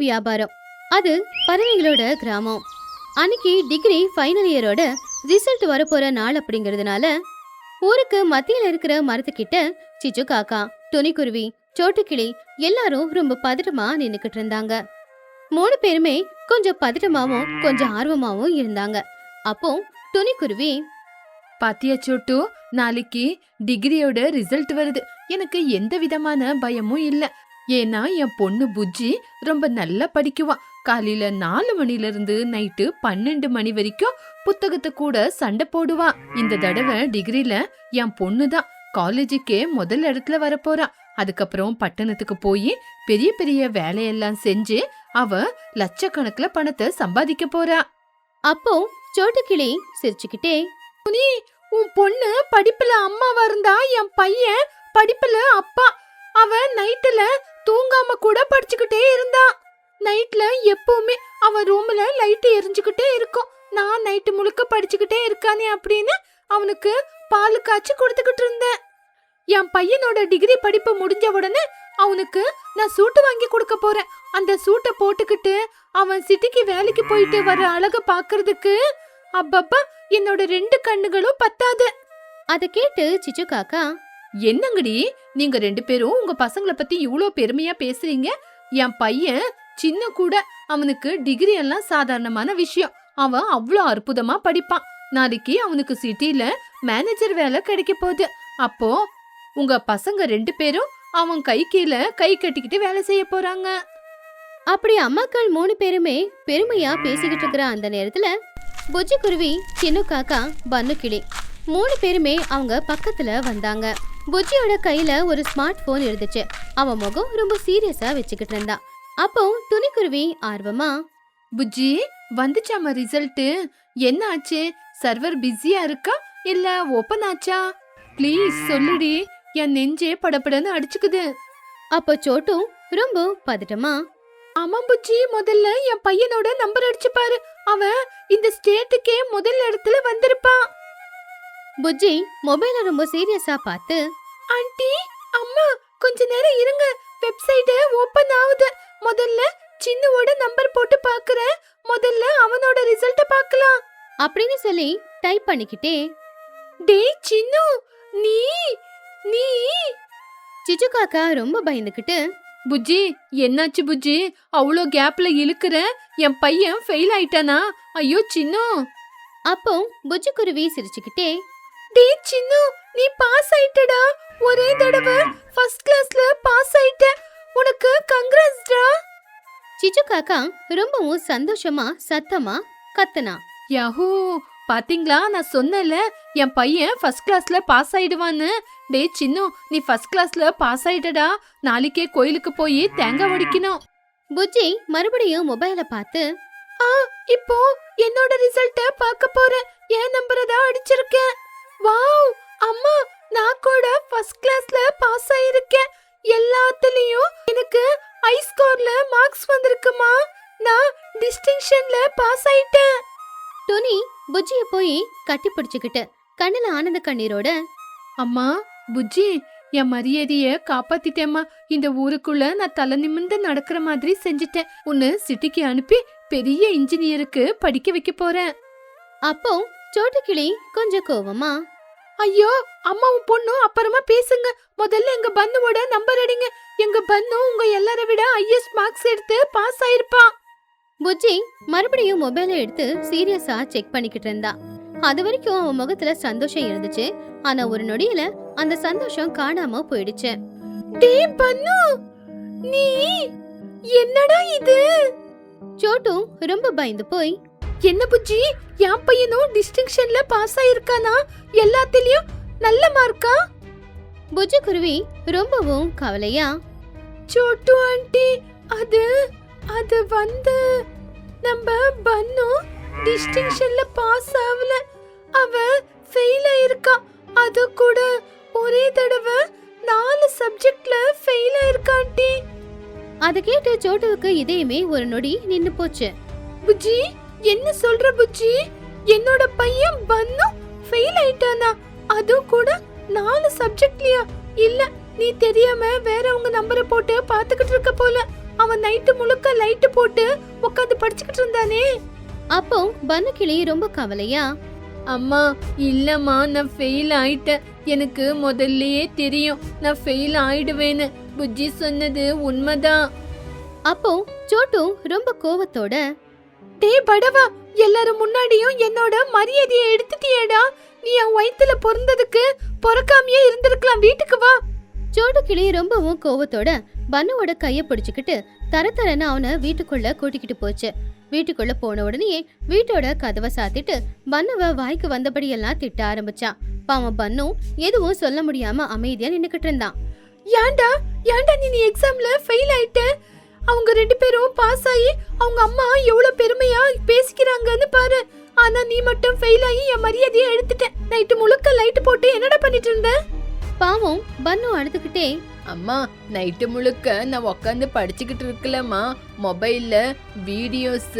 வியாபாரம். அது பறவைகளோட கிராமம். அன்னைக்கு டிகிரி ஃபைனல் இயரோட ரிசல்ட் வரப்போற நாள் அப்படிங்கறதுனால ஊருக்கு மத்தியில இருக்கிற மரத்துக்கிட்ட சிச்சு காக்கா, துணிக்குருவி, சோட்டுக்கிளி எல்லாரும் ரொம்ப பதட்டமா நின்னுக்கிட்டு இருந்தாங்க. 3 பேருமே கொஞ்சம் பதட்டமாவும் கொஞ்சம் ஆர்வமாவும் இருந்தாங்க. அப்போ துணிக்குருவி, பாத்தியா சோட்டு, நாளைக்கு டிகிரியோட ரிசல்ட் வருது. எனக்கு எந்த விதமான பயமும் இல்ல. ஏன்னா என் பொண்ணு புஜ்ஜி ரொம்ப நல்லா படிக்குவா. காலையில 4 மணில இருந்து நைட்டு 12 மணி வரைக்கும் புத்தகத்தை கூட சண்டை போடுவா. இந்த தடவை டிகிரில என் பொண்ணு தான் காலேஜுக்கே முதல் இடத்துல வரப்போறா. அதுக்கப்புறம் பட்டணத்துக்கு போய் பெரிய பெரிய வேலையெல்லாம் செஞ்சு அவ லட்சக்கணக்குல பணத்தை சம்பாதிக்க போறா. அப்போ சோட்டுக்கிளி சிரிச்சுக்கிட்டே, உன் பொண்ணு படிப்புல அம்மாவா இருந்தா, என் பையன் படிப்புல அப்பா. அவன் நைட்டுல தூங்காம கூட படிச்சுக்கிட்டே இருந்தா. நைட்ல எப்பவுமே அவன் ரூம்ல லைட் எரிஞ்சுக்கிட்டே இருக்கும். நான் நைட்டு முழுக்க படிச்சுக்கிட்டே இருக்கானே அப்படின்னு அவனுக்கு பால் காய்ச்சி கொடுத்துக்கிட்டு இருந்தேன். என் பையனோட டிகிரி படிப்பு முடிஞ்ச உடனே அவனுக்கு நான் சூட்டு வாங்கி கொடுக்க போறேன். அந்த சூட்டை போட்டுக்கிட்டு அவன் சிட்டிக்கு வேலைக்கு போயிட்டு வர அழக பாக்குறதுக்கு அப்பப்பா என்னோட 2 கண்ணுகளும் பத்தாது. அத கேட்டு சிச்சு காக்கா, என்னங்கடி நீங்க 2 பேரும் உங்க பசங்களை பத்தி இவ்ளோ பெருமையா பேசுறீங்க? என் பையன் சின்ன கூட, அவனுக்கு டிகிரி எல்லாம் சாதாரணமான விஷயம். அவன் அவ்வளோ அற்புதமா படிப்பான். நாளைக்கு அவனுக்கு சிட்டில மேனேஜர் வேலை கிடைக்க போகுது. அப்போ உங்க பசங்க 2 பேரும் அவன் கை கீழே கை கட்டிக்கிட்டு வேலை செய்ய போறாங்க. அப்படி அம்மாக்கள் 3 பேருமே பெருமையா பேசிக்கிட்டு இருக்கிற அந்த நேரத்துல புஜ்ஜி குருவி, சின்ன காக்கா, பன்னு கிளி 3 பேருமே அவங்க பக்கத்துல வந்தாங்க. புஜ்ஜியோட கையில ஒரு ஸ்மார்ட் போன் இருந்துச்சு. அவன் முகம் ரொம்ப சீரியஸா வச்சுக்கிட்டு இருந்தா. அப்போ துணிக்குருவி ஆர்வமா, புஜ்ஜி வந்துச்சாமா ரிசல்ட்? என்ன ஆச்சு? சர்வர் பிஸியா இருக்கா இல்ல ஓபன் ஆச்சா? ப்ளீஸ் சொல்லுடி, என் நெஞ்சே படபடன்னு அடிச்சுக்குது. அப்போ சோட்டு ரொம்ப பதட்டமா, ஆமா புஜ்ஜி, முதல்ல என் பையனோட நம்பர் அடிச்சு பாரு. அவன் இந்த ஸ்டேட்டுக்கே முதல் இடத்துல வந்திருப்பான். புஜ்ஜி மொபைல ரொம்ப சீரியஸா பார்த்து, ஆண்டி, அம்மா கொஞ்ச நேரம் இருங்க, வெப்சைட் ஓபன் ஆகுது. முதல்ல சின்னுவோட நம்பர் போட்டு பாக்குறேன். முதல்ல அவனோட ரிசல்ட்ட பார்க்கலாம் அப்படின்னு சொல்லி டைப் பண்ணிக்கிட்டே, டேய் சின்னு, நீ நீ சிச்சு காக்கா ரொம்ப பயந்துக்கிட்டு, புஜ்ஜி என்னாச்சு புஜ்ஜி? அவ்வளோ கேப்ல இழுக்கிற, என் பையன் ஃபெயில் ஆயிட்டானா? ஐயோ சின்னு. அப்போ புஜ்ஜி குருவி சிரிச்சுக்கிட்டே, டேய் சின்னு, நீ பாஸ் ஆயிட்டடா. ஒரே தடவை ஃபர்ஸ்ட் கிளாஸ்ல பாஸ் ஆயிட்ட. உனக்கு கங்க்ராட்ஸ்டா. சிச்சு காக்கா ரொம்பவும் சந்தோஷமா சத்தமா கத்துனா. யாஹூ, பாத்தீங்களா, நான் சொன்னல என் பையன் ஃபர்ஸ்ட் கிளாஸ்ல பாஸ் ஆயிடுவான்னு. டேய் சின்னு, நீ ஃபர்ஸ்ட் கிளாஸ்ல பாஸ் ஆயிட்டடா. நாளைக்கே கோயிலுக்கு போய் தேங்காய் உடைக்கணும். புஜ்ஜி மறுபடியும் மொபைல பார்த்து, இப்போ என்னோட ரிசல்ட்ட பார்க்க போறேன். என் நம்பரை தான் அடிச்சிருக்கேன். வாவ் அம்மா, நான் கூட ஃபர்ஸ்ட் கிளாஸ்ல பாஸ் ஆயிருக்கேன். எல்லாத்துலயும் எனக்கு ஹை ஸ்கோர்ல மார்க்ஸ் வந்திருக்குமா. நான் டிஸ்டிங்ஷன்ல பாஸ் ஆயிட்டேன். துணி புஜ்ஜிய போய் கட்டி பிடிச்சுக்கிட்டு கண்ணுல ஆனந்த கண்ணீரோட, அம்மா புஜ்ஜி, என் மரியாதைய காப்பாத்திட்டேம்மா. இந்த ஊருக்குள்ள நான் தலை நிமிர்ந்து நடக்கிற மாதிரி செஞ்சுட்டேன். உன்னை சிட்டிக்கு அனுப்பி பெரிய இன்ஜினியருக்கு படிக்க வைக்க போறேன். அப்போ சோட்டுக்கிளி கொஞ்சம் கோவமா, ஐயோ அம்மாவும் பொண்ணும் அப்புறமா பேசுங்க. முதல்ல எங்க பன்னுவோட நம்பர் அடிங்க. எங்க பன்னு உங்க எல்லார விட ஹையஸ்ட் மார்க்ஸ் எடுத்து பாஸ் ஆயிருப்பான். புஜ்ஜி மறுபடியும் மொபைல எடுத்து சீரியஸா செக் பண்ணிக்கிட்டு இருந்தா. அது வரைக்கும் அவன் முகத்துல சந்தோஷம் இருந்துச்சு. ஆனா ஒரு நொடியில அந்த சந்தோஷம் காணாம போயிடுச்சு. டேய் பன்னு, நீ என்னடா இது? சோட்டு ரொம்ப பயந்து போய், என்ன புஜ்ஜி, என் பையனும் டிஸ்டிங்ஷன்ல பாஸ் ஆயிருக்கானா? எல்லாத்துலயும் நல்ல மார்க்கா? புஜ்ஜி குருவி ரொம்பவும் கவலையா, சோட்டு ஆண்டி, அது வந்து நம்ம பன்னு டிஸ்டிங்ஷன்ல பாஸ் ஆகல. அவன் ஃபெயில் ஆயிருக்கா. அது கூட ஒரே தடவை 4 சப்ஜெக்ட்ல ஃபெயில் ஆயிருக்கா ஆண்டி. அத கேட்டு சோட்டுவுக்கு இதயமே ஒரு நொடி நின்னு போச்சு. புஜ்ஜி என்ன சொல்ற புஜ்ஜி? என்னோட பையன் பன்னு ஃபெயில் ஆயிட்டானா? அது கூட 4 சப்ஜெக்ட்லயா? இல்ல, நீ தெரியாம வேற உங்க நம்பரை போட்டு பாத்துக்கிட்டு இருக்க போல. அவன் நைட்டு முழுக்க லைட் போட்டு உட்காந்து படிச்சுக்கிட்டு இருந்தானே. அப்போ பன்னு கிளி ரொம்ப கவலையா, அம்மா இல்லம்மா, நான் ஃபெயில் ஆயிட்டேன். எனக்கு முதல்லயே தெரியும் நான் ஃபெயில் ஆயிடுவேன்னு. புஜ்ஜி சொன்னது உண்மைதான். அப்போ சோட்டு ரொம்ப கோவத்தோட, டே படவா, எல்லாரும் முன்னாடியும் என்னோட மரியாதையை எடுத்துட்டியேடா. நீ என் வயித்துல பொறந்ததுக்கு பொறக்காமையே இருந்திருக்கலாம். வீட்டுக்கு வா. சோட்டு கிளி ரொம்பவும் கோவத்தோட பன்னுவோட கைய பிடிச்சுக்கிட்டு தரன்னு அவனை வீட்டுக்குள்ள கூட்டிக்கிட்டு போச்சு. வீட்டுக்குள்ள போன உடனே வீட்டோட கதவை சாத்திட்டு பன்னுவ வாய்க்கு வந்தபடி எல்லாம் திட்ட ஆரம்பிச்சான். பாவம் பன்னு எதுவும் சொல்ல முடியாம அமைதியா நின்னுக்கிட்டு இருந்தான். ஏன்டா நீ எக்ஸாம்ல ஃபெயில் ஆயிட்ட? அவங்க 2 பேரும் பாஸ் ஆகி அவங்க அம்மா எவ்வளவு பெருமையா பேசிக்கிறாங்கன்னு பாரு. ஆனா நீ மட்டும் ஃபெயில் ஆகி என் மரியாதையை எடுத்துட்ட. நைட்டு முழுக்க லைட் போட்டு என்னடா பண்ணிட்டு இருந்த? பாவம் பன்னு அழுதுகிட்டே, அம்மா நைட்டு முழுக்க நான் உட்காந்து படிச்சுக்கிட்டு இருக்கலம்மா. மொபைல்ல வீடியோஸ்,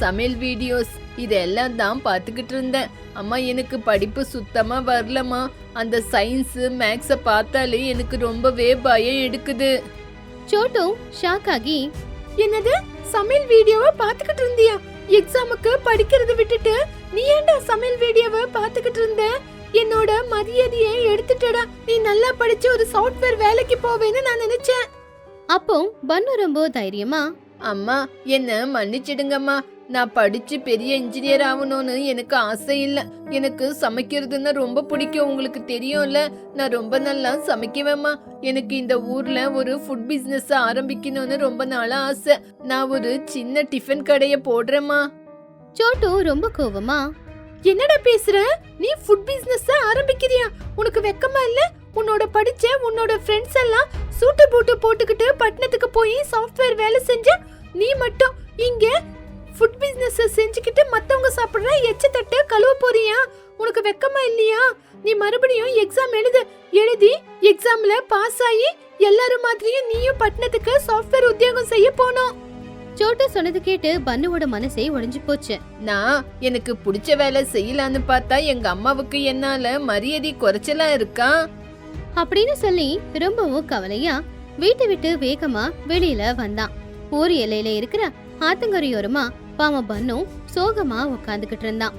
சமையல் வீடியோஸ் இதெல்லாம் தான் பார்த்துக்கிட்டு இருந்தேன். அம்மா எனக்கு படிப்பு சுத்தமா வரலம்மா. அந்த சயின்ஸ் மேக்ஸை பார்த்தாலே எனக்கு ரொம்பவே பயம் எடுக்குது. சோட்டு ஷாக் ஆகி, என்னது சமையல் வீடியோவை பார்த்துக்கிட்டு இருந்தியா? எக்ஸாமுக்கு படிக்கிறத விட்டுட்டு நீ ஏன்டா சமையல் வீடியோவை பார்த்துக்கிட்டு இருந்த? என்னோட மரியாதையை எடுத்துட்டடா. நீ நல்லா படிச்சு ஒரு சாஃப்ட்வேர் வேலைக்கு போவேன்னு நான் நினைச்சேன். அப்போ பன்னு ரொம்ப தைரியமா, அம்மா என்ன மன்னிச்சிடுங்கம்மா. நான் படிச்சு பெரிய இன்ஜினியர் ஆகணும்னு எனக்கு ஆசை இல்ல. எனக்கு சமைக்கிறதுன்னா ரொம்ப பிடிக்கும். உங்களுக்கு தெரியும்ல, நான் ரொம்ப நல்லா சமைக்குவேம்மா. எனக்கு இந்த ஊர்ல ஒரு ஃபுட் பிசினஸ் ஆரம்பிக்கணும்னு ரொம்ப நாளா ஆசை. நான் ஒரு சின்ன டிஃபன் கடையை போடுறேம்மா. சோட்டு ரொம்ப கோவமா, என்னடா பேசுற? நீ ஃபுட் பிசினஸ் ஆரம்பிக்கிறியா? உனக்கு வெக்கமா இல்ல? உன்னோட படிச்ச உன்னோட ஃப்ரெண்ட்ஸ் எல்லாம் சூட்டு பூட்டு போட்டுக்கிட்டு பட்டணத்துக்கு போய் சாஃப்ட்வேர் வேலை செஞ்ச, நீ மட்டும் இங்க ஃபுட் பிசினஸ் செஞ்சுக்கிட்டு மத்தவங்க சாப்பிடுற எச்ச தட்டு கழுவ போறியா? உனக்கு வெக்கமா இல்லையா? நீ மறுபடியும் எக்ஸாம் எழுதி எக்ஸாம்ல பாஸ் ஆகி எல்லாரும் மாதிரியும் நீயும் பட்டணத்துக்கு சாஃப்ட்வேர் உத்தியோகம் செய்ய போனோம். சோட்டு சொன்னது கேட்டு பன்னுவோட மனசே உடைஞ்சு போச்சு. நான் எனக்கு பிடிச்ச வேலை செய்யலான்னு பார்த்தா எங்க அம்மாவுக்கு என்னால மரியாதை குறைச்சலா இருக்கா அப்படின்னு சொல்லி ரொம்பவும் கவலையா வீட்டை விட்டு வேகமா வெளியில வந்தான். ஊர் எல்லையில இருக்கிற ஆத்தங்கரையோரமா பாவம் பன்னு சோகமா உட்காந்துக்கிட்டு இருந்தான்.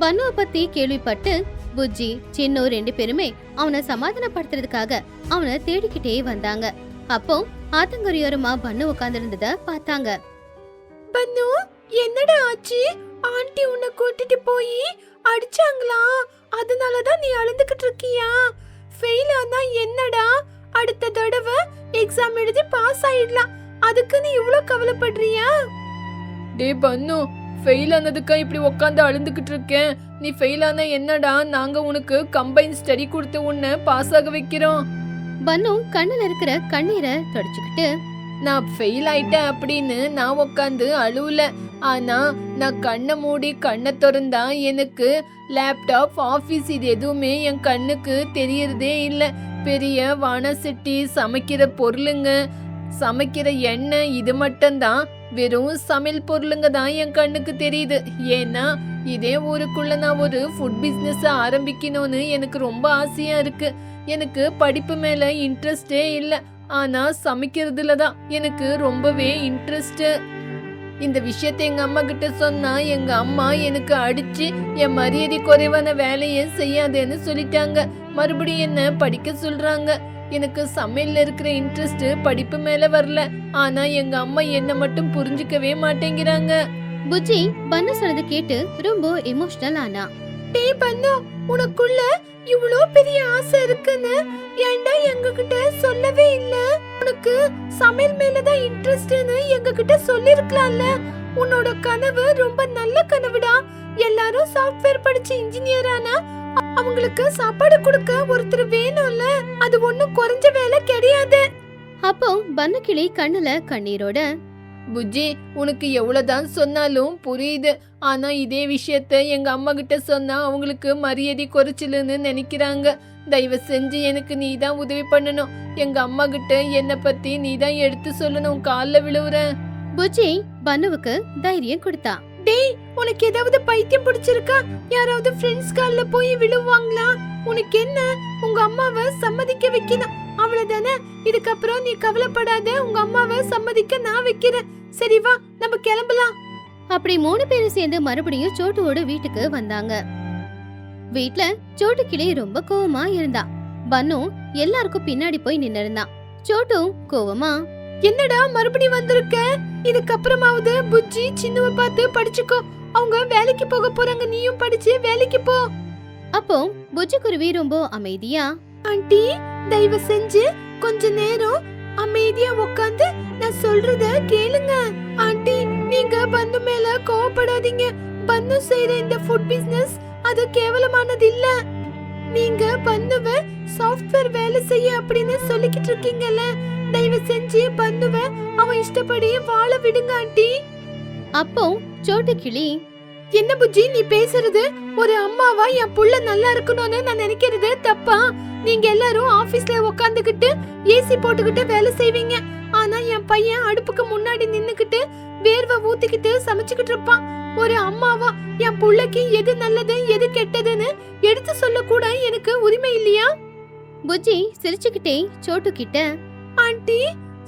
பன்னுவை பத்தி கேள்விப்பட்டு புஜ்ஜி சின்னு 2 பேருமே அவனை சமாதானப்படுத்துறதுக்காக அவனை தேடிக்கிட்டே வந்தாங்க. அப்போ ஆத்தங்கரையோரமா பன்னு உட்கார்ந்திருந்தத பார்த்தாங்க. பன்னு, என்னடா ஆச்சு? ஆண்டி உன்னை கூட்டிட்டு போய் அடிச்சாங்களா? அதனாலதான் நீ அழுதுகிட்டு இருக்கியா? ஃபெயில் ஆனா என்னடா? அடுத்த தடவை எக்ஸாம் எழுதி பாஸ் ஆயிடலாம். அதுக்கு நீ இவ்வளவு கவலைப்படுறியா? டே பன்னு, ஃபெயில் ஆனதுக்கா இப்படி உட்காந்து அழுதுகிட்டு இருக்கேன்? நீ ஃபெயில் ஆனா என்னடா? நாங்க உனக்கு கம்பைன் ஸ்டடி கொடுத்து உன்னை பாஸ் ஆக வைக்கிறோம். பன்னு கண்ணுல இருக்கிற கண்ணீரை தொடச்சுக்கிட்டு, நான் ஃபெயில் ஆயிட்டேன் அப்படின்னு நான் உட்காந்து அழுவல. ஆனா நான் கண்ணை மூடி கண்ணை திறந்தா எனக்கு லேப்டாப், ஆபீஸ் இது எதுவுமே என் கண்ணுக்கு தெரியறதே இல்ல. பெரிய வானசட்டி, சமைக்கிற பொருளுங்க, சமைக்கிற எண்ணெய் இது மட்டும்தான், வெறும் சமையல் பொருளுங்க தான் என் கண்ணுக்கு தெரியுது. ஏன்னா இதே ஊருக்குள்ள நான் ஒரு ஃபுட் பிசினஸ் ஆரம்பிக்கணும்னு எனக்கு ரொம்ப ஆசையா இருக்கு. எனக்கு படிப்பு மேல இன்ட்ரெஸ்டே இல்ல. ஆனா சமைக்கிறதுல தான் எனக்கு ரொம்பவே இன்ட்ரெஸ்ட். இந்த விஷயத்தை எங்க அம்மா கிட்ட சொன்னா எங்க அம்மா எனக்கு அடிச்சு என் மரியாதை குறைவான வேலையை செய்யாதேன்னு சொல்லிட்டாங்க. மறுபடியும் என்ன படிக்க சொல்றாங்க. எனக்கு சமையல்ல இருக்கிற இன்ட்ரெஸ்ட் படிப்பு மேல வரல. ஆனா எங்க அம்மா என்ன மட்டும் புரிஞ்சுக்கவே மாட்டேங்கிறாங்க. புஜ்ஜி பன்னு சொன்னது கேட்டு ரொம்ப எமோஷனல் ஆனா. டேய் பன்னு, உனக்குள்ள இவ்ளோ பெரிய ஆசை இருக்குன்னு ஏன்டா எங்க கிட்ட சொல்லவே இல்ல? உனக்கு சமையல் மேலதான் இன்ட்ரெஸ்ட்னு எங்க கிட்ட சொல்லிருக்கலாம்ல. உன்னோட கனவு ரொம்ப நல்ல கனவுடா. எல்லாரும் சாஃப்ட்வேர் படிச்சு இன்ஜினியர் ஆனா அவங்களுக்கு சாப்பாடு கொடுக்க ஒருத்தர் வேணும்ல. அது ஒண்ணும் குறைஞ்ச வேலை கிடையாது. அப்போ பன்னு கிளி கண்ணுல கண்ணீரோட, புஜ்ஜி, உனக்கு எவ்வளவுதான் சொன்னாலும் புரியுது. ஆனா இதே விஷயத்த எங்க அம்மா கிட்ட சொன்னா அவங்களுக்கு மரியாதை குறைச்சலுன்னு நினைக்கிறாங்க. தயவு செஞ்சு எனக்கு நீ தான் உதவி பண்ணணும். எங்க அம்மா கிட்ட என்ன பத்தி நீ தான் எடுத்து சொல்லணும். கால்ல விழுவுறேன். புஜ்ஜி பன்னுவுக்கு தைரியம் கொடுத்தா. டேய், உனக்கு ஏதாவது பைத்தியம் பிடிச்சிருக்கா? யாராவது ஃப்ரெண்ட்ஸ் கால்ல போய் விழுவாங்களா? உனக்கு என்ன? உங்க அம்மாவை சம்மதிக்க வைக்கணும். அவ்வளவுதானே. இதுக்கப்புறம் நீ கவலைப்படாத, உங்க அம்மாவை சம்மதிக்க நான் வைக்கிறேன். சரி வா, நம்ம கிளம்பலாம். அப்படி 3 பேரும் சேர்ந்து மறுபடியும் சோட்டுவோட வீட்டுக்கு வந்தாங்க. வீட்ல சோட்டு கிளி ரொம்ப கோவமா இருந்தா. பன்னு எல்லாருக்கும் பின்னாடி போய் நின்னு இருந்தான். சோட்டு கோவமா, என்னடா மறுபடியும் வந்திருக்க? இதுக்கப்புறமாவது புஜ்ஜி சின்னவ பார்த்து படிச்சுக்கோ. அவங்க வேலைக்கு போக போறாங்க, நீயும் படிச்சு வேலைக்கு போ. அப்போ புஜ்ஜி குருவி ரொம்ப அமைதியா, ஆண்டி தயவு செஞ்சு கொஞ்ச நேரம் அமைதியா உட்காந்து நான் சொல்றத கேளுங்க. ஆண்டி நீங்க பன்னு மேல கோவப்படாதீங்க. பன்னு செய்யற இந்த ஃபுட் பிசினஸ் அது கேவலமானது இல்ல. நீங்க பன்னுவ சாஃப்ட்வேர் வேலை செய்ய அப்படின்னு சொல்லிக்கிட்டு இருக்கீங்கல்ல, தயவு செஞ்சு பன்னுவ அவன் இஷ்டப்படி வாழ விடுங்க ஆண்டி. அப்போ சோட்டு கிளி, என்ன புஜ்ஜி நீ பேசுறது? ஒரு அம்மாவா என் புள்ள நல்லா இருக்கணும்னு நான் நினைக்கிறது தப்பா? நீங்க எல்லாரும் ஆபீஸ்ல உட்காந்துக்கிட்டு ஏசி போட்டுக்கிட்டு வேலை செய்வீங்க. ஆனா என் பையன் அடுப்புக்கு முன்னாடி நின்னுக்கிட்டு வேர்வை ஊத்திக்கிட்டு சமைச்சுக்கிட்டு இருப்பான். ஒரு அம்மாவா என் புள்ளைக்கு எது நல்லது எது கெட்டதுன்னு எடுத்து சொல்ல கூட எனக்கு உரிமை இல்லையா? புஜ்ஜி சிரிச்சுக்கிட்டே சோட்டு கிட்ட, ஆண்டி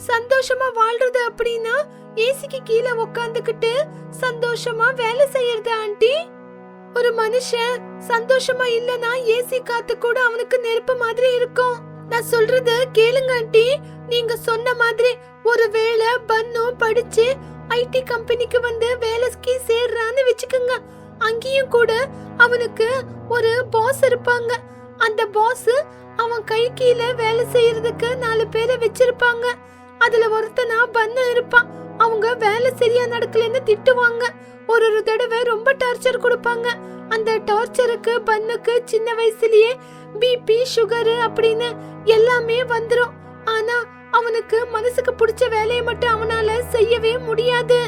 சந்தோஷமா வாழ்றது அப்படின்னா ஏசிக்கு கீழே உட்காந்துக்கிட்டு சந்தோஷமா வேலை செய்யறது ஆண்டி. ஒரு மனுஷன் சந்தோஷமா இல்லனா ஏசி காத்து கூட அவனுக்கு நெருப்பு மாதிரி இருக்கும். நான் சொல்றத கேளுங்க ஆண்டி. நீங்க சொன்ன மாதிரி ஒருவேளை பன்னு படிச்சு ஐடி கம்பெனிக்கு வந்து வேலைக்கு சேர்றான்னு வெச்சுக்குங்க. அங்கேயும் கூட அவனுக்கு ஒரு பாஸ் இருப்பாங்க. அந்த பாஸ் அவன் கை கீழே வேலை செய்யறதுக்கு 4 பேரை வச்சிருப்பாங்க. அதுல ஒருத்தனா பன்னு இருப்பான். அவங்க வேலை சரியா நடக்கலன்னு திட்டுவாங்க. ஒரு தடவை ரொம்ப டார்ச்சர் கொடுப்பாங்க. அந்த டார்ச்சருக்கு பன்னுக்கு சின்ன வயசுலயே பிபி சுகர் அப்படின்னு எல்லாமே வந்துரும். ஆனா அவனுக்கு மனசுக்கு பிடிச்ச வேலையை மட்டும் அவனால செய்யவே முடியாது.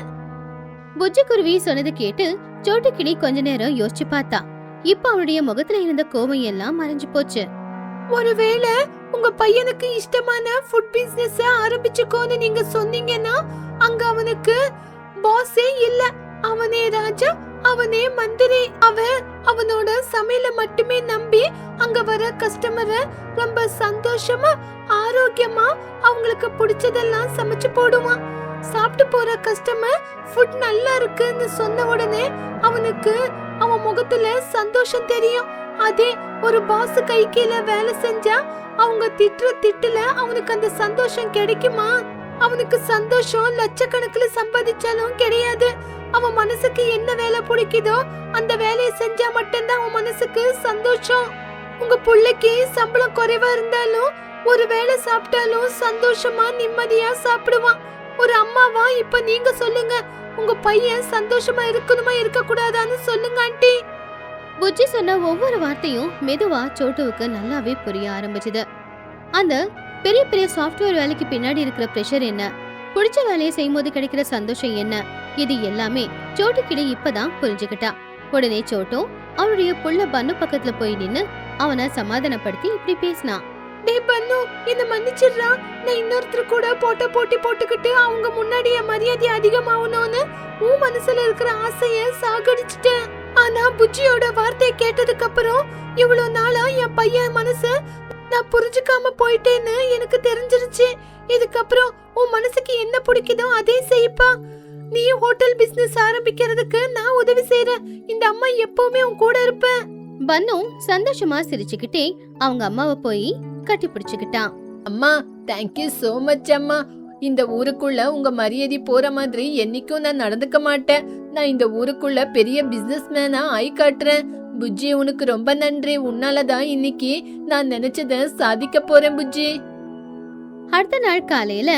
புஜ்ஜி குருவி சொன்னது கேட்டு சோட்டு கிளி கொஞ்ச நேரம் யோசிச்சு பார்த்தா. இப்ப அவனுடைய முகத்துல இருந்த கோபம் எல்லாம் மறைஞ்சு போச்சு. ஒருவேளை உங்க பையனுக்கு இஷ்டமான ஃபுட் பிசினஸ் ஆரம்பிச்சுக்கோன்னு நீங்க சொன்னீங்கன்னா அங்க அவனுக்கு பாஸே இல்ல. அவனே ராஜா, அவனே மந்திரி. அவனோட சமையல மட்டுமே நம்பி அங்க வர கஸ்டமரை ரொம்ப சந்தோஷமா ஆரோக்கியமா அவங்களுக்கு பிடிச்சதெல்லாம் சமைச்சு போடுவான். சாப்பிட்டு போற கஸ்டமர் ஃபுட் நல்லா இருக்குன்னு சொன்ன உடனே அவனுக்கு அவன் முகத்துல சந்தோஷம் தெரியும். அதே ஒரு பாஸ் கை கீழ வேலை செஞ்சா அவங்க திட்டுல அவனுக்கு அந்த சந்தோஷம் கிடைக்குமா? அவனுக்கு சந்தோஷம் லட்சக்கணக்குல சம்பாதிச்சாலும் கிடையாது. அவன் மனசுக்கு என்ன வேலை பிடிக்குதோ அந்த வேலையை செஞ்சா மட்டும்தான் அவன் மனசுக்கு சந்தோஷம். உங்க புள்ளைக்கு சம்பளம் குறைவா இருந்தாலும் ஒரு வேளை சாப்பிட்டாலும் சந்தோஷமா நிம்மதியா சாப்பிடுவான். ஒரு அம்மாவா இப்ப நீங்க சொல்லுங்க, உங்க பையன் சந்தோஷமா இருக்கணுமா இருக்க கூடாதான்னு சொல்லுங்க ஆண்டி. புஜ்ஜி சொன்ன ஒவ்வொரு வார்த்தையும் மெதுவா சோட்டுவுக்கு நல்லாவே புரிய ஆரம்பிச்சது. அந்த பெரிய பெரிய சாஃப்ட்வேர் வேலைக்கு பின்னாடி இருக்கிற பிரஷர் என்ன, பிடிச்ச வேலையை செய்யும் போது கிடைக்கிற சந்தோஷம் என்ன, இது எல்லாமே சோட்டு கிளி இப்பதான் புரிஞ்சுக்கிட்டா. உடனே சோட்டும் அவனுடைய புள்ள பன்னு பக்கத்துல போய் நின்னு அவனை சமாதானப்படுத்தி இப்படி பேசினான். டேய் பன்னு, என்ன மன்னிச்சிடுறா. நான் இன்னொருத்தர் கூட போட்டி போட்டுக்கிட்டு அவங்க முன்னாடி என் மரியாதை அதிகமாகணும்னு உன் மனசுல இருக்கிற ஆசைய சாகடிச்சிட்டேன். ஆனா புஜ்ஜியோட வார்த்தையை கேட்டதுக்கு அப்புறம் இவ்வளவு நாளா என் பையன் மனசு நான் புரிஞ்சுக்காம போயிட்டேன்னு எனக்கு தெரிஞ்சிருச்சு. இதுக்கப்புறம் உன் மனசுக்கு என்ன பிடிக்குதோ அதே செய்ப்பா. நீ ஹோட்டல் பிசினஸ் ஆரம்பிக்கிறதுக்கு நான் உதவி செய்யறேன். இந்த அம்மா எப்பவுமே உன் கூட இருப்பேன். பன்னு சந்தோஷமா சிரிச்சுக்கிட்டே அவங்க அம்மாவை போய் கட்டி பிடிச்சுக்கிட்டான். அம்மா தேங்க்யூ சோ மச் அம்மா. இந்த ஊருக்குள்ள உங்க மரியாதை போற மாதிரி என்னைக்கும் நான் நடந்துக்க மாட்டேன். நான் இந்த ஊருக்குள்ள பெரிய பிசினஸ் மேனா ஆய் காட்டுறேன். புஜ்ஜி உனக்கு ரொம்ப நன்றி. உன்னாலதான் இன்னைக்கு நான் நினைச்சத சாதிக்க போறேன் புஜ்ஜி. அடுத்த நாள் காலையில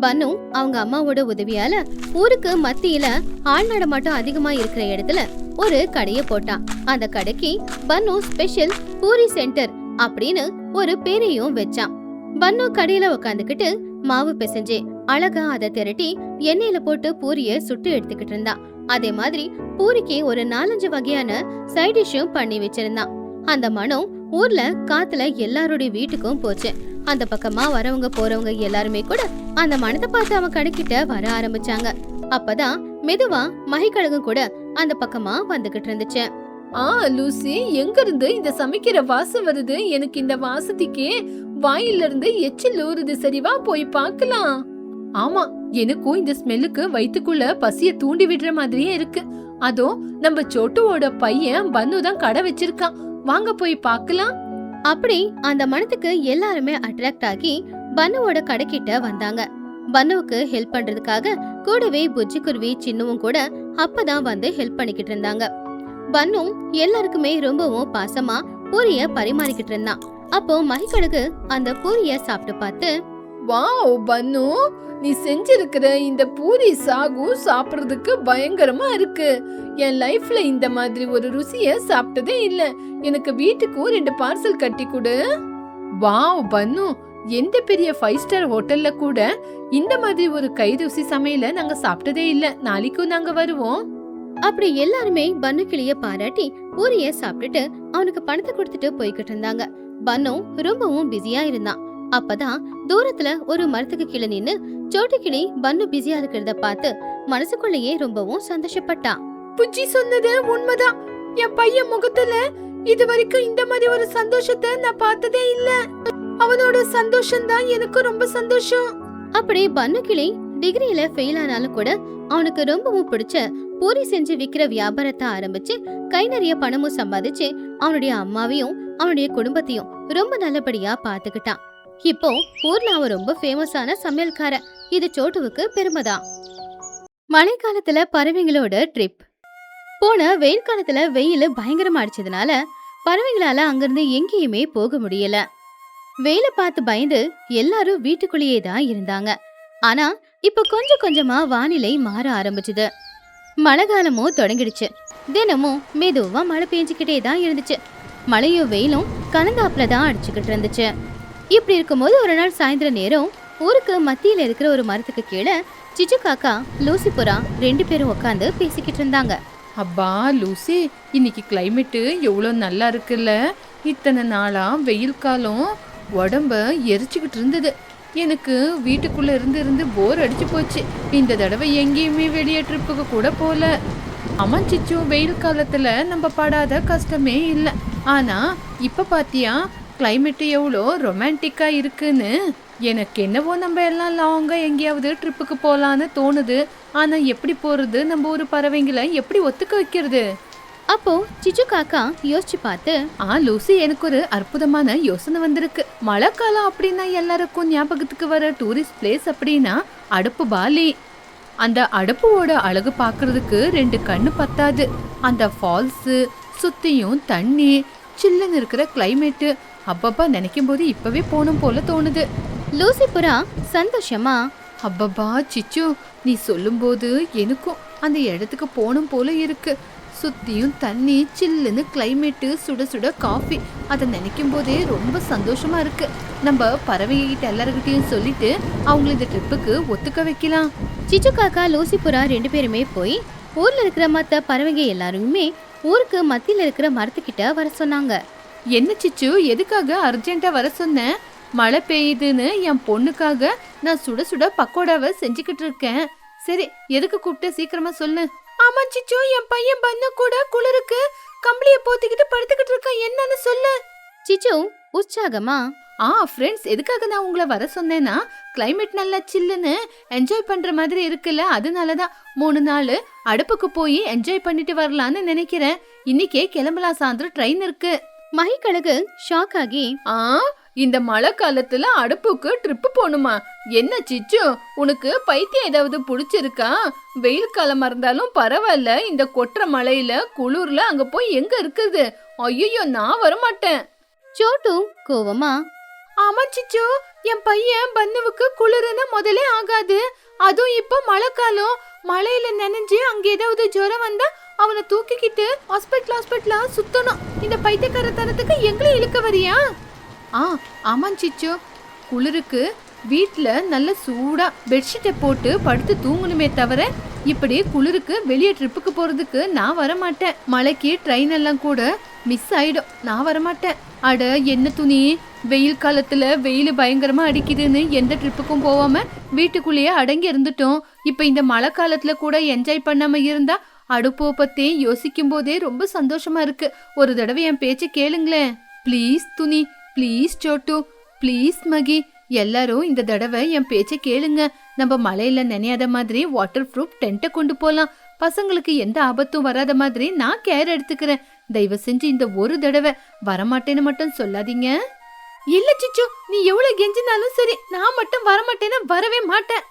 பன்னு அவங்க அம்மாவோட உதவியால ஊருக்கு மத்தியில ஆள் நடமாட்டம் அதிகமா இருக்கிற இடத்துல ஒரு கடைய போட்டான். அந்த கடைக்கு பன்னு ஸ்பெஷல் பூரி சென்டர் அப்படின்னு ஒரு பேரையும் வச்சான். பன்னு கடையில உக்காந்துக்கிட்டு மாவு பிசைஞ்சு அழகா அதை திரட்டி எண்ணெயில போட்டு பூரிய சுட்டு எடுத்துக்கிட்டு இருந்தான். அதே மாதிரி பூரிக்கு ஒரு 4-5 வகையான சைட் டிஷ்ஷும் பண்ணி வச்சிருந்தான். அந்த மனம் ஊர்ல காத்துல எல்லாருடைய வீட்டுக்கும் போச்சு. அந்த பக்கமா வரவங்க போறவங்க எல்லாருமே கூட அந்த மனத்தை பார்த்து அவன் கடைக்கிட்ட வர ஆரம்பிச்சாங்க. அப்பதான் மெதுவா மகிக்கழகம் கூட அந்த பக்கமா வந்துகிட்டு இருந்துச்சு. லூசி, எங்க இருந்து இந்த சமைக்கிற வாசம் வருது? எனக்கு இந்த வாசத்துக்கே வாயில இருந்து எச்சில் ஊறுது. சரிவா போய் பார்க்கலாம். ஆமா, எனக்கும் இந்த ஸ்மெல்லுக்கு வயித்துக்குள்ள பசிய தூண்டி விடுற மாதிரியே இருக்கு. அதோ நம்ம சோட்டுவோட பையன் பன்னு தான் கடை வச்சிருக்கான். வாங்க போய் பார்க்கலாம். அப்படி அந்த மனத்துக்கு எல்லாருமே அட்ராக்ட் ஆகி பன்னுவோட கடைக்கிட்ட வந்தாங்க. பன்னுவுக்கு ஹெல்ப் பண்றதுக்காக கூடவே புஜ்ஜி குருவி சின்னுவும் கூட அப்பதான் வந்து ஹெல்ப் பண்ணிக்கிட்டு இருந்தாங்க. பன்னும் எல்லாருக்குமே ரொம்பவும் பாசமா பூரிய பரிமாறிக்கிட்டு இருந்தான். அப்போ மகிக்கழகு அந்த பூரிய சாப்பிட்டு பார்த்து, வாவ் பன்னு, நீ செஞ்சிருக்கிற இந்த பூரி சாகு சாப்பிடுறதுக்கு பயங்கரமா இருக்கு. என் லைஃப்ல இந்த மாதிரி ஒரு ருசிய சாப்பிட்டதே இல்ல. எனக்கு வீட்டுக்கும் 2 பார்சல் கட்டி கொடு. வாவ் பன்னு, எந்த பெரிய 5 ஸ்டார் ஹோட்டல்ல கூட இந்த மாதிரி ஒரு கை ருசி சமையல நாங்க சாப்பிட்டதே இல்ல. நாளைக்கும் நாங்க வருவோம். அப்படி எல்லாருமே பன்னு கிளிய பாராட்டி பூரிய சாப்பிட்டுட்டு அவனுக்கு பணத்தை கொடுத்துட்டு போய்கிட்டு இருந்தாங்க. பன்னு ரொம்பவும் பிஸியா இருந்தான். அப்பதான் தூரத்துல ஒரு மரத்துக்கு கீழே நின்னு சோட்டு கிளி பன்னு பிஸியா இருக்கிறத பார்த்து மனசுக்குள்ளேயே ரொம்பவும் சந்தோஷப்பட்டான். புஜ்ஜி சொன்னது உண்மைதான். என் பையன் முகத்துல இது வரைக்கும் இந்த மாதிரி ஒரு சந்தோஷத்தை நான் பார்த்ததே இல்ல. அவனோட சந்தோஷம் தான் எனக்கு ரொம்ப சந்தோஷம். அப்படி பன்னு கிளி டிகிரியில ஃபெயில் ஆனாலும் கூட அவனுக்கு ரொம்பவும் பிடிச்ச பூரி செஞ்சு விக்கிற வியாபாரத்தை ஆரம்பிச்சு கை நிறைய பணமும் சம்பாதிச்சு அவனுடைய அம்மாவையும் அவனுடைய குடும்பத்தையும் ரொம்ப நல்லபடியா பாத்துக்கிட்டான். இப்போ ஊர்ல அவன் ரொம்ப ஃபேமஸான சமையல்கார. இது சோட்டுவுக்கு பெருமைதான். மழைக்காலத்துல பறவைங்களோட ட்ரிப். போன வெயில் காலத்துல வெயில் பயங்கரமா அடிச்சதுனால பறவைங்களால அங்கிருந்து எங்கேயுமே போக முடியல. வெயில பார்த்து பயந்து எல்லாரும் வீட்டுக்குள்ளேயே தான் இருந்தாங்க. ஆனா இப்ப கொஞ்சம் கொஞ்சமா வானிலை மாற ஆரம்பிச்சுது. மழை காலமும் தொடங்கிடுச்சு. தினமும் மெதுவா மழை பெஞ்சுக்கிட்டே தான் இருந்துச்சு. மழையும் வெயிலும் கலந்தாப்புல தான் அடிச்சுக்கிட்டு இருந்துச்சு. இப்படி இருக்கும்போது ஒரு நாள் சாயந்தர நேரம் ஊருக்கு மத்தியில இருக்கிற ஒரு மரத்துக்கு கீழே சிச்சு காக்கா லூசி புறா 2 பேரும் உட்காந்து பேசிக்கிட்டு இருந்தாங்க. அப்பா லூசி, இன்னைக்கு கிளைமேட்டு எவ்வளோ நல்லா இருக்குல்ல. இத்தனை நாளா வெயில் காலம் உடம்ப எரிச்சுக்கிட்டு இருந்தது. எனக்கு வீட்டுக்குள்ள இருந்து போர் அடிச்சு போச்சு. இந்த தடவை எங்கேயுமே வெளியே ட்ரிப்புக்கு கூட போல. அம்மா சிச்சு, வெயில் காலத்துல நம்ம படாத கஷ்டமே இல்லை. ஆனா இப்ப பாத்தியா கிளைமேட் எவ்வளோ ரொமான்டிக்கா இருக்குன்னு. எனக்கு என்னவோ நம்ம எல்லாம் லாங்கா எங்கேயாவது ட்ரிப்புக்கு போலான்னு தோணுது. ஆனா எப்படி போறது? நம்ம ஒரு பறவைங்களை எப்படி ஒத்துக்க வைக்கிறது? அப்போ சிச்சு காக்கா யோசிச்சு பார்த்து, லூசி, எனக்கு ஒரு அற்புதமான யோசனை வந்திருக்கு. மழை காலம் அப்படின்னா எல்லாருக்கும் ஞாபகத்துக்கு வர டூரிஸ்ட் பிளேஸ் அப்படின்னா அடுப்பு பாலி. அந்த அடுப்போட அழகு பார்க்கறதுக்கு 2 கண்ணு பத்தாது. அந்த ஃபால்ஸு சுத்தியும் தண்ணி, சில்லுன்னு இருக்கிற கிளைமேட்டு, அப்பப்பா நினைக்கும் போது இப்பவே போகணும் போல தோணுது. லூசி புறா சந்தோஷமா, அப்பப்பா சிச்சு, நீ சொல்லும்போது எனக்கும் அந்த இடத்துக்கு போகணும் போல இருக்கு. சுத்தியும் தண்ணி, சில்லுன்னு கிளைமேட்டு, சுட சுட காஃபி, அதை நினைக்கும் போதே ரொம்ப சந்தோஷமா இருக்கு. நம்ம பறவைகிட்ட எல்லாருக்கிட்டையும் சொல்லிட்டு அவங்கள இந்த ட்ரிப்புக்கு ஒத்துக்க வைக்கலாம். சிச்சு காக்கா லூசி புறா 2 பேருமே போய் ஊர்ல இருக்கிற மத்த பறவைங்க எல்லாருமே ஊருக்கு மத்தியில இருக்கிற மரத்துக்கிட்ட வர சொன்னாங்க. என்ன சிச்சு, எதுக்காக அர்ஜென்ட்டா வர சொன்ன? மழை பெய்யுதுன்னு என் பொண்ணுக்காக நான் சுட சுட பக்கோடாவை செஞ்சுக்கிட்டு இருக்கேன். சரி, எதுக்கு கூப்பிட்டு சீக்கிரமா சொல்லு. ஆமா சிச்சு, என் பையன் பண்ண கூட குளிருக்கு கம்பளிய போத்திக்கிட்டு படுத்துக்கிட்டு இருக்க. என்னன்னு சொல்லு. சிச்சு உற்சாகமா, ஃப்ரெண்ட்ஸ், எதுக்காக நான் உங்களை வர சொன்னேன்னா கிளைமேட் நல்லா சில்லுன்னு என்ஜாய் பண்ற மாதிரி இருக்குல்ல, அதனாலதான் 3 நாள் அடுப்புக்கு போய் என்ஜாய் பண்ணிட்டு வரலான்னு நினைக்கிறேன். இன்னைக்கே கிளம்பலாம். சாயந்தரம் ட்ரெயின் இருக்கு. மகிக்கழகு ஷாக் ஆகி, இந்த மழை காலத்துல அடுப்புக்கு ட்ரிப்பு போகணுமா? என்ன சிச்சு, உனக்கு பைத்தியம் ஏதாவது பிடிச்சிருக்கா? வெயில் காலமா இருந்தாலும் பரவாயில்ல, இந்த கொட்டுற மழையில குளிர்ல அங்க போய் எங்க இருக்குது? ஐயோ, நான் வரமாட்டேன். சோட்டு கோவமா, ஆமா சிச்சு, என் பையன் பன்னுவுக்கு குளிர்னு முதலே ஆகாது. அதுவும் இப்ப மழை காலம், மழையில நனைஞ்சு அங்க ஏதாவது ஜுரம் வந்தா அவனை தூக்கிக்கிட்டு ஹாஸ்பிட்டலா சுத்தணும். இந்த பைத்தியக்காரத்தனத்துக்கு எங்களையும் இழுக்க வரியா? ஆமா சிச்சு, குளிருக்கு வீட்டுல நல்ல சூடா பெட்ஷீட்டை போட்டு படுத்து தூங்கணுமே தவிர இப்படி குளிருக்கு வெளியே ட்ரிப்புக்கு போறதுக்கு நான் வரமாட்டேன். மழைக்கு ட்ரெயின் எல்லாம் கூட மிஸ் ஆயிடும். நான் வரமாட்டேன். அட என்ன துணி, வெயில் காலத்துல வெயில் பயங்கரமா அடிக்குதுன்னு எந்த ட்ரிப்புக்கும் போகாம வீட்டுக்குள்ளேயே அடங்கி இருந்துட்டோம். இப்ப இந்த மழை காலத்துல கூட என்ஜாய் பண்ணாம இருந்தா அடுப்போ பத்தி யோசிக்கும் போதே ரொம்ப சந்தோஷமா இருக்கு. ஒரு தடவை என் பேச்ச கேளுங்களேன். ப்ளீஸ் துணி, ப்ளீஸ் சோட்டு, ப்ளீஸ் மகி, எல்லாரும் இந்த தடவை என் பேச்ச கேளுங்க. நம்ம மழையில நனையாத மாதிரி வாட்டர் ப்ரூஃப் டென்ட்டை கொண்டு போலாம். பசங்களுக்கு எந்த ஆபத்தும் வராத மாதிரி நான் கேர் எடுத்துக்கிறேன். தயவு செஞ்சு இந்த ஒரு தடவை வரமாட்டேன்னு மட்டும் சொல்லாதீங்க. இல்ல சிச்சு, நீ எவ்வளவு கெஞ்சினாலும் சரி, நான் மட்டும் வரமாட்டேன்னு வரவே மாட்டேன்.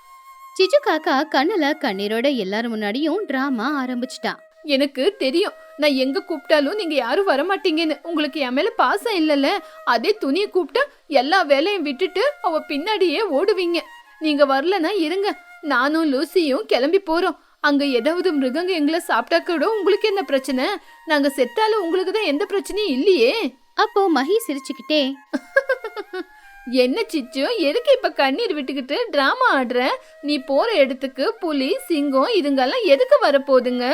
சிச்சு காக்கா கண்ணுல கண்ணீரோட எல்லாரும் முன்னாடியும் டிராமா ஆரம்பிச்சிட்டா. எனக்கு தெரியும், நான் எங்க கூப்பிட்டாலும் நீங்க யாரும் வரமாட்டீங்கன்னு. உங்களுக்கு என் மேல பாசம் இல்லல. அதே துணியை கூப்பிட்டா எல்லா வேலையும் விட்டுட்டு அவ பின்னாடியே ஓடுவீங்க. நீங்க வரலன்னா இருங்க, நானும் லூசியும் கிளம்பி போறோம். அங்க ஏதாவது மிருகங்க எங்களை சாப்பிட்டா கூட உங்களுக்கு என்ன பிரச்சனை? நாங்க செத்தாலும் உங்களுக்கு தான் எந்த பிரச்சனையும் இல்லையே. அப்போ மகி சிரிச்சுக்கிட்டே, என்ன சிச்சு, எதுக்கு இப்ப கண்ணீர் விட்டுக்கிட்டு டிராமா ஆடுற? நீ போற இடத்துக்கு புலி, சிங்கம் இதுங்கெல்லாம் எதுக்கு வரப்போகுதுங்க?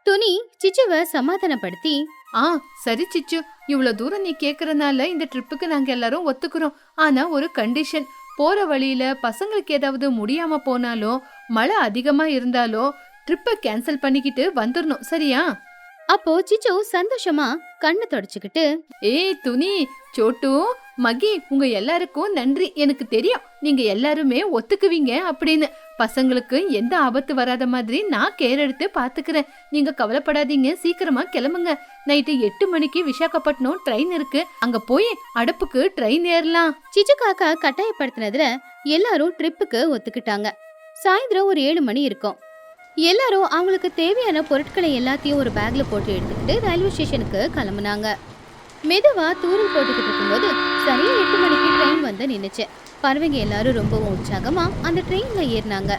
துணி சிச்சுவை சமாதானப்படுத்தி, சரி சிச்சு, இவ்வளவு தூரம் நீ கேக்குறதுனால இந்த ட்ரிப்புக்கு நாங்க எல்லாரும் ஒத்துக்கிறோம். ஆனா ஒரு கண்டிஷன், போற வழியில பசங்களுக்கு ஏதாவது முடியாம போனாலோ மழை அதிகமா இருந்தாலோ ட்ரிப்பை கேன்சல் பண்ணிக்கிட்டு வந்துடணும், சரியா? அப்போ சிச்சு சந்தோஷமா கண்ணை தொடச்சுக்கிட்டு, ஏய் துணி, சோட்டு, மகி, உங்க எல்லாருக்கும் நன்றி. எனக்கு தெரியும் நீங்க எல்லாருமே ஒத்துக்குவீங்க அப்படின்னு. பசங்களுக்கு எந்த ஆபத்து வராத மாதிரி நான் கேர் எடுத்து பாத்துக்கிறேன். நீங்க கவலைப்படாதீங்க, சீக்கிரமா கிளம்புங்க. நைட்டு 8 மணிக்கு விசாகப்பட்டினம் ட்ரெயின் இருக்கு. அங்க போய் அடுப்புக்கு ட்ரெயின் ஏறலாம். சிச்சு காக்கா கட்டாயப்படுத்தினதுல எல்லாரும் ட்ரிப்புக்கு ஒத்துக்கிட்டாங்க. சாயந்தரம் ஒரு 7 மணி இருக்கும். எல்லாரும் அவங்களுக்கு தேவையான பொருட்களை எல்லாத்தையும் ஒரு பேக்ல போட்டு எடுத்துக்கிட்டு ரயில்வே ஸ்டேஷனுக்கு கிளம்புனாங்க. மெதுவா தூரல் போட்டுக்கிட்டு இருக்கும்போது சரியா 8 மணிக்கு ட்ரெயின் வந்து நின்னுச்சு. பறவைங்க எல்லாரும் ரொம்பவும் உற்சாகமா அந்த ட்ரெயின்ல ஏறினாங்க.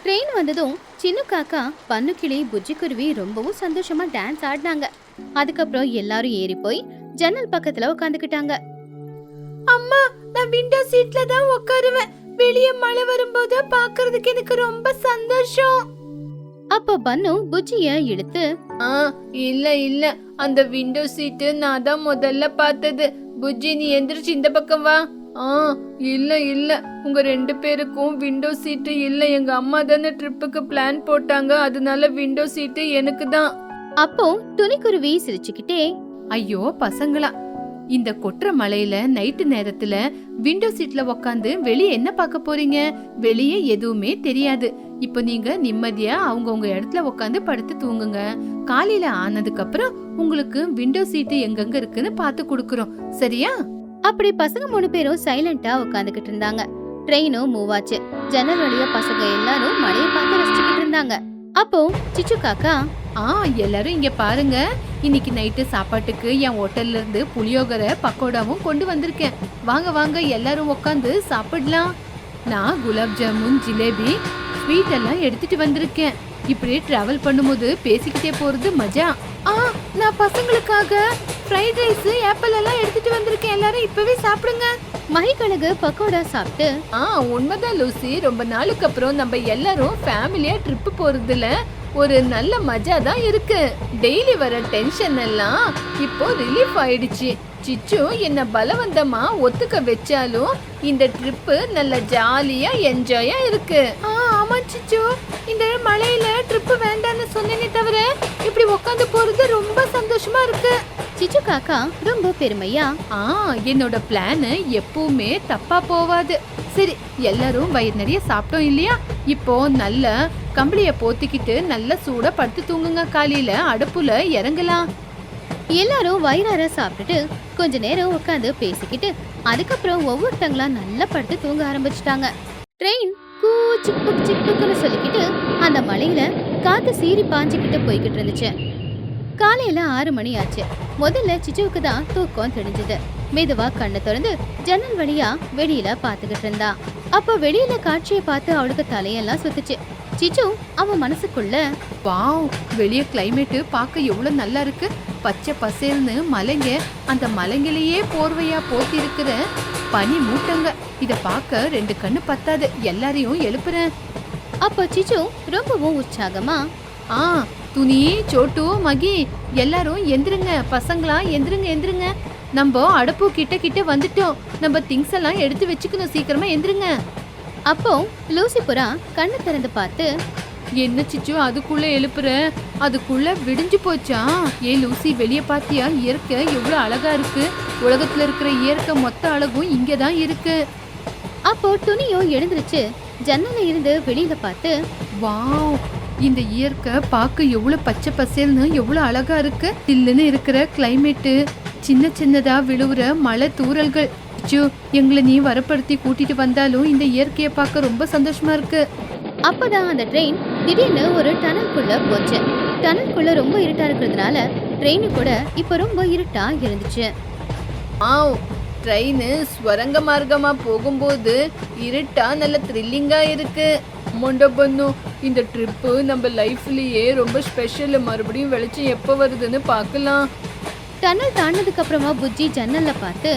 ட்ரெயின் வந்ததும் சின்ன காக்கா, பன்னுக்கிளி, புஜ்ஜிக்குருவி ரொம்பவும் சந்தோஷமா டான்ஸ் ஆடினாங்க. அதுக்கப்புறம் எல்லாரும் ஏறி போய் ஜன்னல் பக்கத்துல உட்காந்துக்கிட்டாங்க. அம்மா, நான் விண்டோ சீட்ல தான் உட்காருவேன். வெளியே மழை வரும்போது பாக்குறதுக்கு எனக்கு ரொம்ப சந்தோஷம். அப்ப பன்னு புஜ்ஜிய இழுத்து, இல்ல இல்ல, அந்த விண்டோ சீட்டு நான் தான் முதல்ல பார்த்தது. புஜ்ஜி, நீ எந்திரிச்சு இந்த பக்கம் வா. இல்ல இல்ல, உங்க 2 பேருக்கும் விண்டோ சீட்டு இல்ல. எங்க அம்மா தானே ட்ரிப்புக்கு பிளான் போட்டாங்க, அதனால விண்டோ சீட்டு எனக்கு தான். அப்போ துணிக்குருவி சிரிச்சுக்கிட்டே, ஐயோ பசங்களா, இந்த கொற்ற மழையில நைட்டு நேரத்துல விண்டோ சீட்ல உக்காந்து வெளியே என்ன பார்க்க போறீங்க? வெளியே எதுவுமே தெரியாது. இப்ப நீங்க நிம்மதியா அவங்கவுங்க இடத்துல உக்காந்து படுத்து தூங்குங்க. காலையில ஆனதுக்கு அப்புறம் உங்களுக்கு விண்டோ சீட்டு எங்கெங்க இருக்குன்னு பார்த்து கொடுக்கறோம், சரியா? அப்படி பசங்க 3 பேரும் சைலண்டா உட்காந்துக்கிட்டு இருந்தாங்க. ட்ரெயினும் மூவ் ஆச்சு. ஜன்னல் வழியா பசங்க எல்லாரும் மழையை பார்த்து ரசிச்சுக்கிட்டு இருந்தாங்க. அப்போ சிச்சு காக்கா, எல்லாரும் இங்க பாருங்க, இன்னைக்கு நைட்டு சாப்பாட்டுக்கு என் ஹோட்டல்ல இருந்து புளியோகரை பக்கோடாவும் கொண்டு வந்திருக்கேன். வாங்க வாங்க, எல்லாரும் உட்காந்து சாப்பிடலாம். நான் குலாப் ஜாமுன், ஜிலேபி, ஸ்வீட் எல்லாம் எடுத்துட்டு வந்திருக்கேன். இப்படி டிராவல் பண்ணும்போது பேசிக்கிட்டே போறது மஜா. நான் பசங்களுக்காக ஃப்ரைட் ரைஸ், ஆப்பிள் எல்லாம் எடுத்துட்டு வந்திருக்கேன். எல்லாரும் இப்பவே சாப்பிடுங்க. மகிக்கழகு பக்கோடா சாப்பிட்டு, உண்மைதான் லூசி, ரொம்ப நாளுக்கு அப்புறம் நம்ம எல்லாரும் ஃபேமிலியா ட்ரிப் போறதுல ஒரு நல்ல மஜா தான் இருக்கு. டெய்லி வர டென்ஷன் எல்லாம் இப்போ ரிலீஃப் ஆயிடுச்சு. சிச்சு என்ன பலவந்தமா ஒத்துக்க வச்சாலும் இந்த ட்ரிப்பு நல்ல ஜாலியா என்ஜாயா இருக்கு. ஆமா சிச்சு, இந்த மழையில ட்ரிப் வேண்டான்னு சொன்னேனே தவிர இப்படி உட்காந்து போறது ரொம்ப சந்தோஷமா இருக்கு. சிச்சு காக்கா ரொம்ப பெருமையா, என்னோட பிளான் எப்பவுமே தப்பா போவாது. சரி, எல்லாரும் வயிறு நிறைய சாப்பிட்டோம் இல்லையா? இப்போ நல்ல கம்பளிய போத்திக்கிட்டு நல்ல சூட படுத்து தூங்குங்க. காலையில அடுப்புல இறங்கலாம். எல்லாரும் வயிறார சாப்பிட்டுட்டு கொஞ்ச நேரம் உட்காந்து பேசிக்கிட்டு அதுக்கப்புறம் ஒவ்வொருத்தங்களா நல்லா படுத்து தூங்க ஆரம்பிச்சுட்டாங்க. ட்ரெயின் சிப்புக் சிப்புக்குன்னு சொல்லிக்கிட்டு அந்த மலையில காத்து சீறி பாஞ்சுக்கிட்டு போய்கிட்டு இருந்துச்சு. காலையில 6 மணி ஆச்சு. முதல்ல சிச்சுவுக்கு தான் தூக்கம் தெரிஞ்சது. மெதுவா கண்ணை திறந்து ஜன்னல் வழியா வெளியில பாத்துக்கிட்டு இருந்தா. அப்ப வெளியில காட்சியை பார்த்து அவளுக்கு தலையெல்லாம் சுத்துச்சு. சிச்சு அவன் மனசுக்குள்ள, வாவ், வெளியே கிளைமேட் பார்க்க எவ்வளவு நல்லா இருக்கு. பச்சை பசேல்னு மலைங்க, அந்த மலைங்களையே போர்வையா போத்தி இருக்கிற பனி மூட்டங்க. இத பார்க்க 2 கண்ணு பத்தாது. எல்லாரையும் எழுப்புறேன். அப்ப சிச்சு ரொம்பவும் உற்சாகமா, துணி, சோட்டு, மகி, எல்லாரும் எந்திருங்க. பசங்களா எந்திருங்க எந்திருங்க. நம்ம அடுப்பு கிட்ட வந்துட்டோம். நம்ம திங்ஸ் எல்லாம் எடுத்து வச்சுக்கணும். சீக்கிரமா எந்திருங்க. அப்போ லூசி புறா கண்ணு திறந்து பார்த்து, என்ன சிச்சு அதுக்குள்ள எழுப்புற? அதுக்குள்ள விடிஞ்சு போச்சா? ஏ லூசி, வெளிய பாத்தியா? இயற்கை எவ்வளவு அழகா இருக்கு. உலகத்துல இருக்கிற இயற்கை மொத்த அழகும் இங்கதான் இருக்கு. அப்போ துணியும் எழுந்திருச்சு ஜன்னல இருந்து வெளியில பார்த்து, வாவ், இந்த இயற்கை பார்க்க எவ்வளவு பச்சை பசேல்னு எவ்வளவு அழகா இருக்கு. சில்லுன்னு இருக்கிற கிளைமேட்டு, சின்ன சின்னதா விழுவுற மழை தூறல்கள். சிச்சு, எங்களை நீ வரப்படுத்தி கூட்டிட்டு வந்தாலும் இந்த இயற்கையை பார்க்க ரொம்ப சந்தோஷமா இருக்கு. அப்பதான் அந்த ட்ரெயின் திடீர்னு ஒரு டனல்குள்ள போச்சு. டனல்குள்ள ரொம்ப இருட்டா இருக்கிறதுனால ட்ரெயின் கூட இப்ப ரொம்ப இருட்டா இருந்துச்சு. ட்ரெயின் ஸ்வரங்க மார்க்கமா போகும்போது இருட்டா நல்ல த்ரில்லிங்கா இருக்கு. மொண்டபன்னு, இந்த ட்ரிப்பு நம்ம லைஃப்லயே ரொம்ப ஸ்பெஷல். மறுபடியும் வெளிச்சம் எப்போ வருதுன்னு பார்க்கலாம். டனல் தாண்டதுக்கு அப்புறமா புஜ்ஜி ஜன்னல்ல பார்த்து,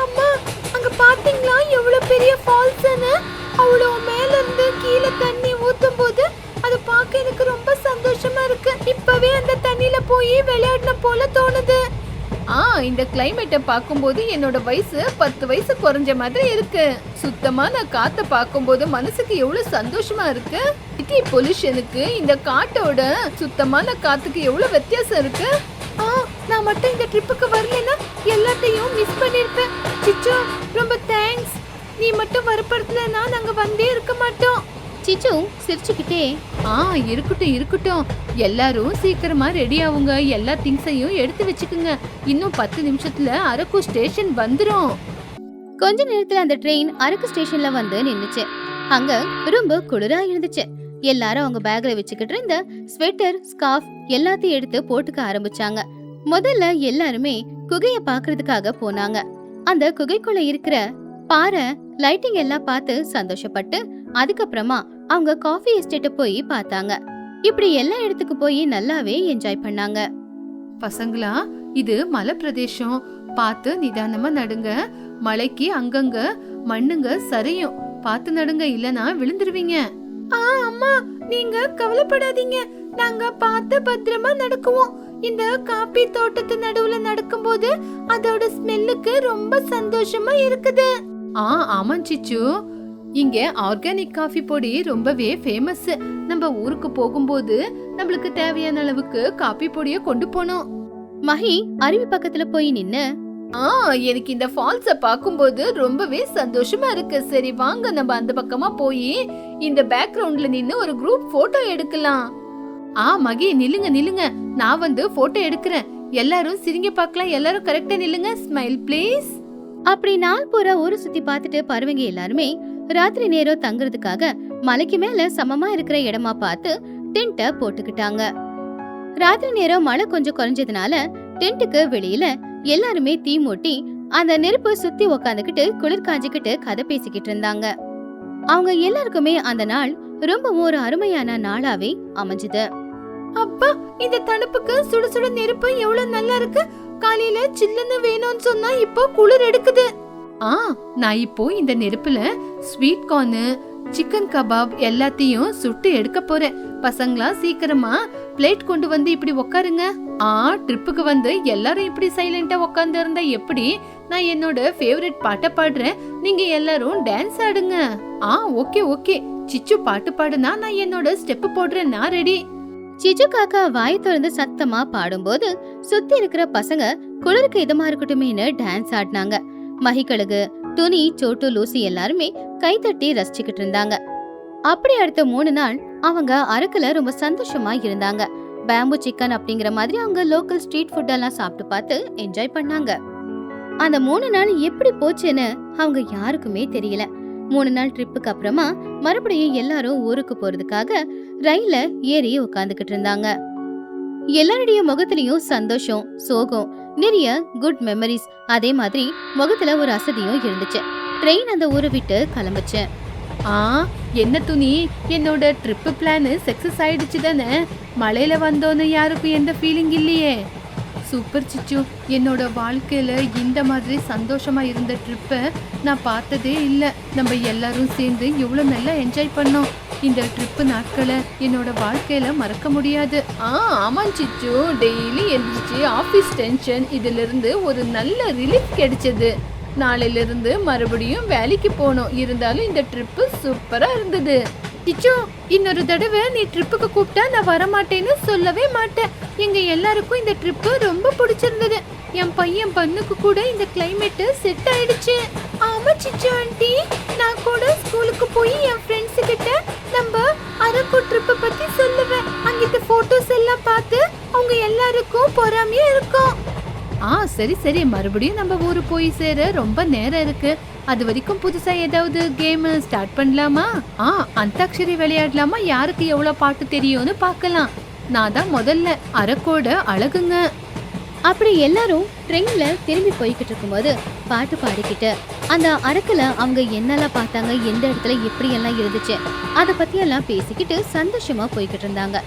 அம்மா, அங்க பாத்தீங்களா எவ்வளவு பெரிய ஃபால்ஸ்னு? அவ்வளோ மேல இருந்து கீழே தண்ணி ஊத்தும் போது அதை பார்க்க எனக்கு ரொம்ப சந்தோஷமா இருக்கு. இப்பவே அந்த தண்ணியில போய் விளையாடின போல தோணுது. இந்த கிளைமேட்டை பார்க்கும்போது என்னோட வயசு 10 வயசு குறைஞ்ச மாதிரி இருக்கு. சுத்தமான காத்தை பார்க்கும்போது மனசுக்கு எவ்வளவு சந்தோஷமா இருக்கு. சிட்டி பொல்யூஷனுக்கு இந்த காட்டோட சுத்தமான காத்துக்கு எவ்வளவு வித்தியாசம் இருக்கு. நான் மட்டும் இந்த ட்ரிப்புக்கு வரலன்னா எல்லாத்தையும் மிஸ் பண்ணிருப்பேன். சிச்சு, ரொம்ப தேங்க்ஸ். நீ மட்டும் வரப்படுத்தலன்னா நாங்க வந்தே இருக்க மாட்டோம். சிச்சு சிரிச்சுக்கிட்டே, இருக்கட்டும் இருக்கட்டும், எல்லாரும் சீக்கிரமா ரெடி ஆகுங்க. எல்லா திங்ஸையும் எடுத்து வச்சுக்குங்க. இன்னும் 10 நிமிஷத்துல அரக்கு ஸ்டேஷன் வந்துரும். கொஞ்ச நேரத்துல அந்த ட்ரெயின் அரக்கு ஸ்டேஷன்ல வந்து நின்னுச்சு. அங்க ரொம்ப குளிரா இருந்துச்சு. எல்லாரும் அவங்க பேக்ல வச்சுக்கிட்டு இருந்த ஸ்வெட்டர், ஸ்கார்ஃப் எல்லாத்தையும் எடுத்து போட்டுக்க ஆரம்பிச்சாங்க. முதல்ல எல்லாருமே குகைய பாக்குறதுக்காக போனாங்க. அந்த குகைக்குள்ள இருக்கிற பாறை, லைட்டிங் எல்லாம் பார்த்து சந்தோஷப்பட்டு அதுக்கப்புறமா அவங்க காஃபி எஸ்டேட்ட போய் பார்த்தாங்க. இப்படி எல்லா இடத்துக்கு போய் நல்லாவே என்ஜாய் பண்ணாங்க. பசங்களா, இது மலை பிரதேசம், பார்த்து நிதானமா நடுங்க. மலைக்கு அங்கங்க மண்ணுங்க சரியும், பார்த்து நடுங்க, இல்லனா விழுந்துருவீங்க. அம்மா, நீங்க கவலைப்படாதீங்க, நாங்க பார்த்து பத்திரமா நடக்குவோம். இந்த காபி தோட்டத்து நடுவுல நடக்கும்போது அதோட ஸ்மெல்லுக்கு ரொம்ப சந்தோஷமா இருக்குது. ஆமா சிச்சு, இங்க ஆர்கானிக் காஃபி பொடி ரொம்பவே ஃபேமஸ். நம்ம ஊருக்கு போகும்போது நம்மளுக்கு தேவையான அளவுக்கு காபி பொடியை கொண்டு போனோம். மஹி அருவி பக்கத்துல போய் நின்னு, எனக்கு இந்த ஃபால்ஸ பாக்கும்போது ரொம்பவே சந்தோஷமா இருக்கு. சரி வாங்க, நம்ம அந்த பக்கமா போய் இந்த பேக்ரவுண்ட்ல நின்னு ஒரு குரூப் போட்டோ எடுக்கலாம். மகி, நில்லுங்க நில்லுங்க, நான் வந்து போட்டோ எடுக்கிறேன். எல்லாரும் சிரிங்க பார்க்கலாம். எல்லாரும் கரெக்டா நில்லுங்க. Smile please. அப்படி நாள் பூரா ஊரு சுத்தி பார்த்துட்டு பறவைங்க எல்லாருமே ராத்திரி நேரம் தங்குறதுக்காக மலைக்கு மேல சமமா இருக்கிற இடமா பார்த்து டென்ட்ட போட்டுக்கிட்டாங்க. ராத்திரி நேரம் மழை கொஞ்சம் குறைஞ்சதுனால டென்ட்டுக்கு வெளியில எல்லாருமே தீ மூட்டி அந்த நெருப்பு சுத்தி உக்காந்துக்கிட்டு குளிர் காஞ்சிக்கிட்டு கதை பேசிக்கிட்டு இருந்தாங்க. அவங்க எல்லாருக்குமே அந்த நாள் ரொம்பவும் ஒரு அருமையான நாளாவே அமைஞ்சுது. அப்பா, இந்த தணுப்புக்கு சுட சுட நெருப்பு எவ்வளவு நல்லா இருக்கு. காலையில சில்லுன்னு வேணும்னு சொன்னா இப்போ குளிர் எடுக்குது. நான் இப்போ இந்த நெருப்புல ஸ்வீட் கார்ன், சிக்கன் கபாப் எல்லாத்தையும் சுட்டு எடுக்க போறேன். பசங்களா, சீக்கிரமா பிளேட் கொண்டு வந்து இப்படி உட்காருங்க. ட்ரிப்புக்கு வந்து எல்லாரும் இப்படி சைலண்டா உட்கார்ந்து இருந்தா எப்படி? நான் என்னோட ஃபேவரட் பாட்டை பாடுறேன், நீங்க எல்லாரும் டான்ஸ் ஆடுங்க. Okay okay. சிச்சு பாட்டு பாடுனா நான் என்னோட ஸ்டெப் போடுறேன். நான் ரெடி. சிச்சு காக்கா வாய் திறந்து சத்தமா பாடும்போது சுத்தி இருக்கிற பசங்க குளிருக்கு இதமா இருக்கட்டுமேனு டான்ஸ் ஆடினாங்க. மஹிக்கழுகு, துணி, சோட்டு, லூசி எல்லாருமே கைத்தட்டி ரசிச்சுக்கிட்டு இருந்தாங்க. அப்படி அடுத்த 3 நாள் அவங்க அரக்குல ரொம்ப சந்தோஷமா இருந்தாங்க. பேம்பு சிக்கன் அப்படிங்கிற மாதிரி அவங்க லோக்கல் ஸ்ட்ரீட் ஃபுட் எல்லாம் சாப்பிட்டு பார்த்து என்ஜாய் பண்ணாங்க. அந்த 3 நாள் எப்படி போச்சுன்னு அவங்க யாருக்குமே தெரியல. 3 நாள் ட்ரிப்புக்கு அப்புறமா மறுபடியும் எல்லாரும் ஊருக்கு போறதுக்காக ரயில்ல ஏறி உட்காந்துக்கிட்டு இருந்தாங்க. எல்லாருடைய முகத்திலயும் சந்தோஷம், சோகம், நிறைய குட் மெமரிஸ், அதே மாதிரி முகத்துல ஒரு அசதியும் இருந்துச்சு. ட்ரெயின் அந்த ஊரை விட்டு கிளம்புச்சு. என்ன துணி, என்னோட ட்ரிப்பு பிளான் சக்சஸ் ஆயிடுச்சு தானே? மலையில வந்தோன்னு யாருக்கும் எந்த ஃபீலிங் இல்லையே. சூப்பர் சிச்சு, என்னோட வாழ்க்கையில இந்த மாதிரி சந்தோஷமா இருந்த ட்ரிப்பை நான் பார்த்ததே இல்லை. நம்ம எல்லாரும் சேர்ந்து எவ்வளவு நல்லா என்ஜாய் பண்ணோம். இந்த ட்ரிப்பு நாட்களை என்னோட வாழ்க்கையில மறக்க முடியாது. ஆமா சிச்சு, டெய்லி எழுந்திரிச்சு ஆபீஸ் டென்ஷன் இதுல இருந்து ஒரு நல்ல ரிலீஃப் கிடைச்சது. நாளையில இருந்து மறுபடியும் வேலைக்கு போனோம். இருந்தாலும் இந்த ட்ரிப்பு சூப்பரா இருந்தது. சிச்சு, இன்னொரு தடவை நீ ட்ரிப்புக்கு கூப்பிட்டா நான் வரமாட்டேன்னு சொல்லவே மாட்டேன். எங்க எல்லாருக்கும் இந்த ட்ரிப்பு ரொம்ப பிடிச்சிருந்தது. என் பையன் பன்னுக்கு கூட இந்த கிளைமேட் செட் ஆயிடுச்சு. ஆமா சிச்சு ஆண்டி, நான் கூட ஸ்கூலுக்கு போய் என் ஃப்ரெண்ட்ஸ் கிட்ட நம்ம அரக்கு ட்ரிப்பை பத்தி சொல்லுவேன். அங்கிட்ட போட்டோஸ் எல்லாம் பார்த்து அவங்க எல்லாருக்கும் பொறாமையா இருக்கும். சரி சரி, மறுபடியும் நம்ம ஊரு போய் சேர ரொம்ப நேரம் இருக்கு. அது வரைக்கும் புதுசா ஏதாவது கேம் ஸ்டார்ட் பண்ணலாமா? அந்தாக்ஷரி விளையாடலாமா? யாருக்கு எவ்வளவு பாட்டு தெரியும்னு பார்க்கலாம். நான் தான் முதல்ல அரக்கோட அழகுங்க. அப்படி எல்லாரும் ட்ரெயின்ல திரும்பி போய்கிட்டு இருக்கும்போது பாட்டு பாடிக்கிட்டு அந்த அரக்குல அவங்க என்னெல்லாம் பார்த்தாங்க, எந்த இடத்துல எப்படி எல்லாம் இருந்துச்சு அதை பத்தி எல்லாம் பேசிக்கிட்டு சந்தோஷமா போய்கிட்டு இருந்தாங்க.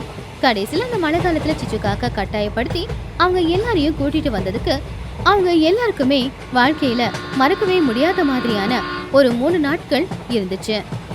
கடைசியில அந்த மழை காலத்துல சிச்சு காக்கா கட்டாயப்படுத்தி அவங்க எல்லாரையும் கூட்டிட்டு வந்ததுக்கு அவங்க எல்லாருக்குமே வாழ்க்கையில மறக்கவே முடியாத மாதிரியான ஒரு 3 நாட்கள் இருந்துச்சு.